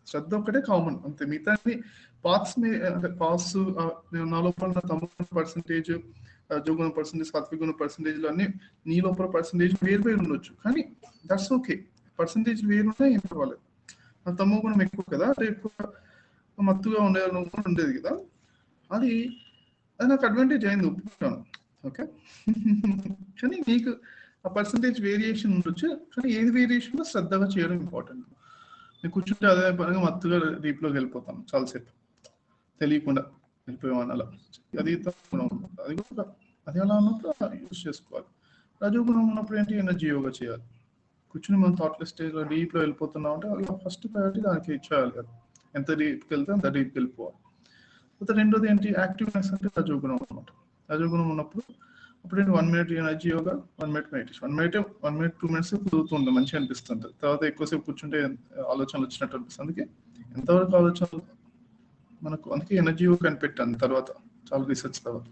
శ్రద్ధ ఒకటే కామన్ అంతే. మిగతా పార్ట్స్ అంటే పార్ట్స్ నా లోపల నా తమగుణ పర్సంటేజ్, రజోగుణ పర్సంటేజ్, సాత్విగుణ పర్సంటేజ్లు అన్ని నీ లోపల పర్సంటేజ్ వేరు ఉండొచ్చు, కానీ దట్స్ ఓకే. పర్సంటేజ్ వేరున్నా ఏం పర్వాలేదు. నా తమో గుణం ఎక్కువ కదా, అంటే ఎక్కువ మత్తుగా ఉండేది కదా, అది నాకు అడ్వాంటేజ్ అయింది, ఒప్పుకుంటాను. ఓకే, కానీ నీకు ఆ పర్సంటేజ్ వేరియేషన్ ఉండొచ్చు, కానీ ఏది వేరియేషన్ శ్రద్ధగా చేయడం ఇంపార్టెంట్. నేను కూర్చుంటే అదే పరంగా మత్తుగా డీప్లోకి వెళ్ళిపోతాను, చాలాసేపు తెలియకుండా వెళ్ళిపోయామని అలా. అది గుణం, అది కూడా అది అలా ఉన్నప్పుడు యూజ్ చేసుకోవాలి. రజోగుణం ఉన్నప్పుడు ఏంటి, ఎనర్జీ యోగా చేయాలి. కూర్చుని మనం థాట్లెస్ స్టేజ్లో డీప్లో వెళ్ళిపోతున్నాం అంటే అది ఫస్ట్ ప్రయారిటీ దానికి ఇచ్చేయాలి కదా. ఎంత డీప్కి వెళ్తే అంత డీప్కి వెళ్ళిపోవాలి. అయితే రెండోది ఏంటి, యాక్టివ్నెస్ అంటే రజోగుణం అనమాట. రజోగుణం ఉన్నప్పుడు అప్పుడు ఏంటి 1 minute energy yoga, 1 minute meditation. 1 minute 2 minutes కుదురుతుంది, మంచిగా అనిపిస్తుంది. తర్వాత ఎక్కువసేపు కూర్చుంటే ఆలోచనలు వచ్చినట్టు అనిపిస్తుంది. అందుకే ఎంతవరకు ఆలోచనలు మనకు, అందుకే ఎనర్జీ యోగా కనిపెట్టాను తర్వాత చాలా రీసెర్చ్ తర్వాత.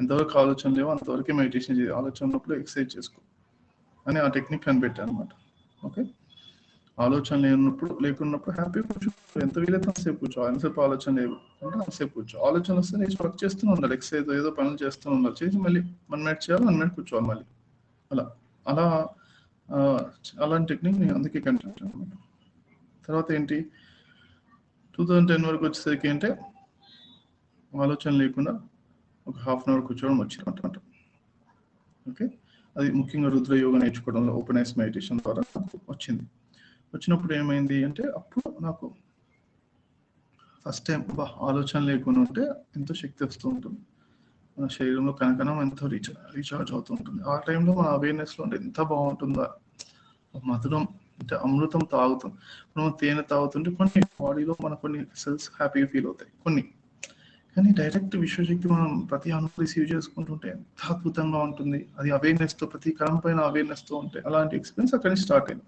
ఎంతవరకు ఆలోచన లేవో అంతవరకే మెడిటేషన్ చేయాలి, ఆలోచన ఉన్నప్పుడు ఎక్సర్సైజ్ చేసుకో అని ఆ టెక్నిక్ కనిపెట్టాను అనమాట. ఓకే, ఆలోచన లేకున్నప్పుడు హ్యాపీగా కూర్చో, ఎంత వీలైతే అంతసేపు కూర్చో. ఎంతసేపు ఆలోచన లేవు అంటే అంతసేపు కూర్చో. ఆలోచన వస్తే నేను వర్క్ చేస్తూనే ఉండాలి, ఎక్సర్సైజ్ ఏదో పనులు చేస్తూ ఉండాలి. చేసి మళ్ళీ 1 minute చేయాలి, 1 minute కూర్చోవాలి మళ్ళీ. అలా అలాంటి టెక్నిక్ నేను అందుకే కనిపెట్టాను అనమాట. తర్వాత ఏంటి, 2010 వరకు వచ్చేసరికి అంటే ఆలోచన లేకుండా ఒక 1/2 hour కూర్చోవడం వచ్చినట్టు. ఓకే, అది ముఖ్యంగా రుద్ర యోగా నేర్చుకోవడంలో ఓపెన్ ఐస్ మెడిటేషన్ ద్వారా వచ్చింది. వచ్చినప్పుడు ఏమైంది అంటే, అప్పుడు నాకు ఫస్ట్ టైం ఆలోచన లేకుండా ఉంటే ఎంతో శక్తి వస్తూ ఉంటుంది, మన శరీరంలో కనకనం ఎంతో రీఛార్జ్ అవుతూ ఉంటుంది. ఆ టైంలో మన అవేర్నెస్లో ఉంటే ఎంత బాగుంటుందో. మధురం అంటే అమృతం తాగుతాం, మనం తేనె తాగుతుంటే కొన్ని బాడీలో మన కొన్ని సెల్స్ హ్యాపీగా ఫీల్ అవుతాయి కొన్ని, కానీ డైరెక్ట్ విశ్వశక్తి మనం ప్రతి అణువు రిసీవ్ చేసుకుంటుంటే ఎంత అద్భుతంగా ఉంటుంది. అది అవేర్నెస్తో, ప్రతి కణం పైన అవేర్నెస్తో ఉంటాయి. అలాంటి ఎక్స్పీరియన్స్ అక్కడి నుంచి స్టార్ట్ అయింది.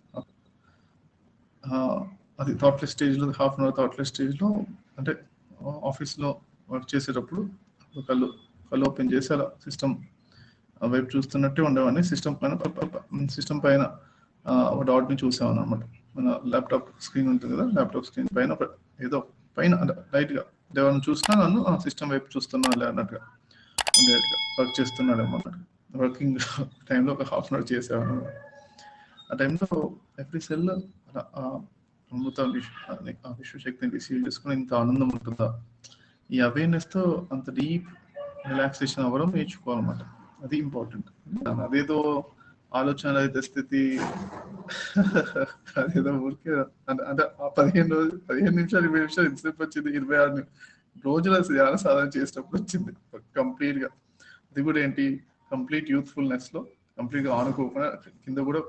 అది థాట్లెస్ స్టేజ్లో, 1/2 hour థాట్లెస్ స్టేజ్లో, అంటే ఆఫీస్లో వర్క్ చేసేటప్పుడు కళ్ళు ఓపెన్ చేసి అలా సిస్టమ్ వైపు చూస్తున్నట్టే ఉండేవాడిని. సిస్టమ్ పైన ఒక డాట్ని చూసామని అనమాట. మన ల్యాప్టాప్ స్క్రీన్ ఉంటుంది కదా, ల్యాప్టాప్ స్క్రీన్ పైన ఏదో పైన లైట్గా ఎవరిని చూసినా నన్ను సిస్టమ్ వైపు చూస్తున్నాను అన్నట్టుగా ఉండేట్టుగా వర్క్ చేస్తున్నాడు అన్నమాట. వర్కింగ్ టైంలో ఒక 1/2 hour చేసేవాడు. ఆ టైంలో ఎవ్రీ సెల్ అమృతం ఆ విశ్వశక్తిని రిసీవ్ చేసుకుని ఇంత ఆనందం ఉంటుందా, ఈ అవేర్నెస్తో అంత డీప్ రిలాక్సేషన్ అవ్వడం నేర్చుకోవాలన్నమాట. అది ఇంపార్టెంట్. అదేదో ఆలోచన రహిత స్థితి, అదేదో ఊరికే అంటే ఆ 15 నిమిషాలు 20 నిమిషాలు ఎంతసేపు వచ్చింది, 26 రోజుల ధ్యాన సాధన చేసినప్పుడు వచ్చింది కంప్లీట్ గా. అది కూడా ఏంటి, కంప్లీట్ యూత్ఫుల్నెస్ లో కంప్లీట్ గా ఆనుకోకుండా కింద కూడా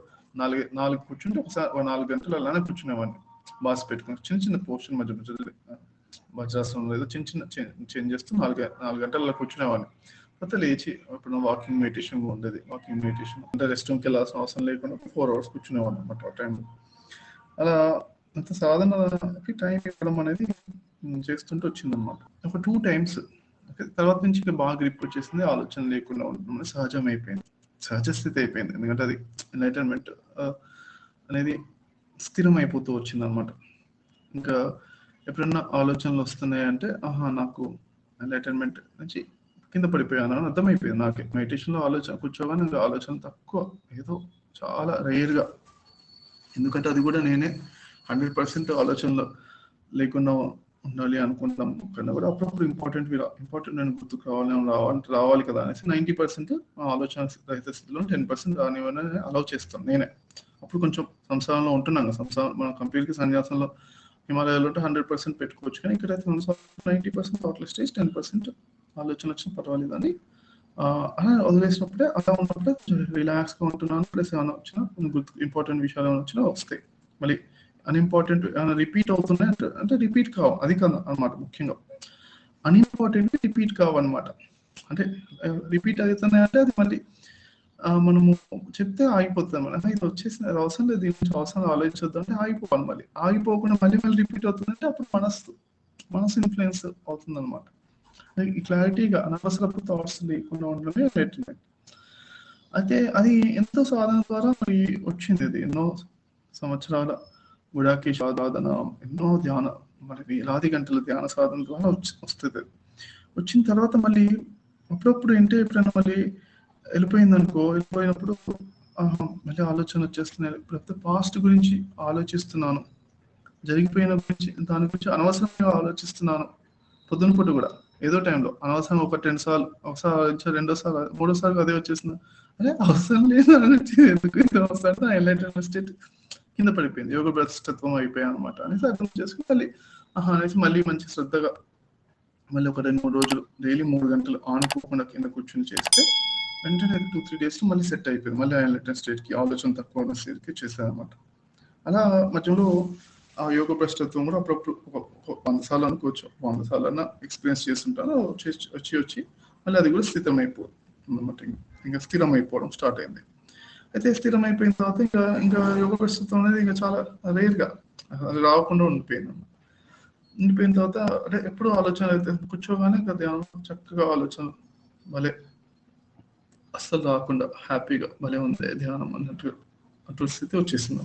4 కూర్చుంటే ఒకసారి 4 గంటలు అలానే కూర్చునేవాడిని, బాస్ పెట్టుకుని చిన్న పోర్షన్ మధ్య వజ్రాసనం ఏదో చిన్న చేంజ్ చేస్తూ 4 గంటలు అలా కూర్చునేవాడిని. తర్వాత లేచి ఇప్పుడు వాకింగ్ మెడిటేషన్ ఉండేది. వాకింగ్ మెడిటేషన్ అంటే రెస్ట్ రూమ్కి వెళ్ళాల్సిన అవసరం లేకుండా 4 hours కూర్చునేవాడిని అనమాట ఆ టైంలో. అలా అంత సాధనకి టైం ఇవ్వడం అనేది చేస్తుంటే వచ్చిందనమాట. ఒక 2 times. తర్వాత నుంచి ఇంకా బాగా గ్రిప్ వచ్చేసింది, ఆలోచన లేకుండా ఉండడం సహజం అయిపోయింది, సహజ స్థితి అయిపోయింది. ఎందుకంటే అది ఎన్లైటన్మెంట్ అనేది స్థిరం అయిపోతూ వచ్చింది అనమాట. ఇంకా ఎప్పుడన్నా ఆలోచనలు వస్తున్నాయంటే నాకు ఎన్లైటన్మెంట్ నుంచి కింద పడిపోయాను అని అర్థమైపోయింది నాకే. మెడిటేషన్లో కూర్చోగానే ఆలోచన తక్కువ, ఏదో చాలా రేర్గా. ఎందుకంటే అది కూడా నేనే 100% ఆలోచనలో లేకుండా ఉండాలి అనుకుంటాం కన్నా కూడా అప్పుడప్పుడు ఇంపార్టెంట్ నేను గుర్తుకు రావాలి కదా అనేసి 90% ఆలోచన రహిత స్థితిలో 10% రానివని అలౌ చేస్తాను నేనే. అప్పుడు కొంచెం సంసారంలో ఉంటున్నాను, మనం కంప్లీట్గా సన్యాసంలో హిమాలయాలో ఉంటే 100% పెట్టుకోవచ్చు, కానీ ఇక్కడైతే 90% థాట్లెస్ స్టేజ్, 10% ఆలోచన వచ్చినా పర్వాలేదు అని అలా వదిలేసినప్పుడే, అలా ఉన్నప్పుడే రిలాక్స్గా ఉంటున్నాను. ప్లస్ ఏమైనా వచ్చినా ఇంపార్టెంట్ విషయాలు ఏమైనా వచ్చినా వస్తాయి. మళ్ళీ అన్ఇంపార్టెంట్ రిపీట్ అవుతున్నాయి అంటే రిపీట్ కావు, అది కాదు అనమాట. ముఖ్యంగా అన్ఇంపార్టెంట్ రిపీట్ కావు అనమాట. అంటే రిపీట్ అవుతున్నాయి అంటే అది మళ్ళీ మనము చెప్తే ఆగిపోతుంది అనమాట. ఇది వచ్చేసిన అది అవసరం లేదు, దీని నుంచి అవసరం ఆలోచించొద్దు అంటే ఆగిపోవాలి. మళ్ళీ ఆగిపోకుండా మళ్ళీ రిపీట్ అవుతుందంటే అప్పుడు మనసు ఇన్ఫ్లుయెన్స్ అవుతుంది అనమాట. క్లారిటీగా అనవసరపు థాట్స్ లేకుండా ఉండడమే ఎంలైటన్మెంట్. అయితే అది ఎంతో సాధన ద్వారా మరి వచ్చింది. అది ఎన్నో సంవత్సరాల గుడాకి సాధన, ఎన్నో ధ్యాన, మరి వేలాది గంటల ధ్యాన సాధన ద్వారా వస్తుంది. వచ్చిన తర్వాత మళ్ళీ అప్పుడప్పుడు ఎప్పుడైనా మళ్ళీ వెళ్ళిపోయినప్పుడు మళ్ళీ ఆలోచన వచ్చేస్తున్నాయి. ఇప్పుడు పాస్ట్ గురించి ఆలోచిస్తున్నాను, జరిగిపోయిన దాని గురించి అనవసరంగా ఆలోచిస్తున్నాను. పొద్దున పూట కూడా ఏదో టైంలో అనవసరంగా 1-2 సార్లు, ఒకసారి రెండోసారి, మూడోసారి అదే వచ్చేసింది. అదే అవసరం లేదు ఎందుకు ఎన్లైటెన్మెంట్ స్టేట్ కింద పడిపోయింది, యోగ భ్రష్టత్వం అయిపోయాయి అనమాట అనేసి అర్థం చేసుకుని మళ్ళీ అనేసి మళ్ళీ మంచి శ్రద్ధగా మళ్ళీ ఒక 2-3 రోజులు డైలీ 3 గంటలు ఆనుకోకుండా కింద కూర్చొని చేస్తే వెంటనే 2-3 days మళ్ళీ సెట్ అయిపోయింది. మళ్ళీ ఎన్లైటెన్మెంట్ స్టేట్ కి, ఆలోచన తక్కువ స్థితికి చేశాను అనమాట. అలా మధ్యలో ఆ యోగ భ్రష్టత్వం కూడా అప్పుడప్పుడు 100 సార్లు అనుకోవచ్చు, 100 సార్లు ఎక్స్పీరియన్స్ చేస్తుంటాను. వచ్చి మళ్ళీ అది కూడా స్థిరమైపోయింది, ఇంకా స్థిరమైపోవడం స్టార్ట్ అయింది. అయితే స్థిరమైపోయిన తర్వాత ఇంకా యోగ భ్రష్టత్వం అనేది ఇంకా చాలా రేర్గా, అది రాకుండా ఉండిపోయిన తర్వాత అంటే ఎప్పుడు ఆలోచన అయితే కూర్చోగానే ఇంకా ధ్యానం చక్కగా ఆలోచన భలే అస్సలు రాకుండా హ్యాపీగా భలే ఉంది ధ్యానం అన్నట్టు అటువంటి స్థితి వచ్చేసింది.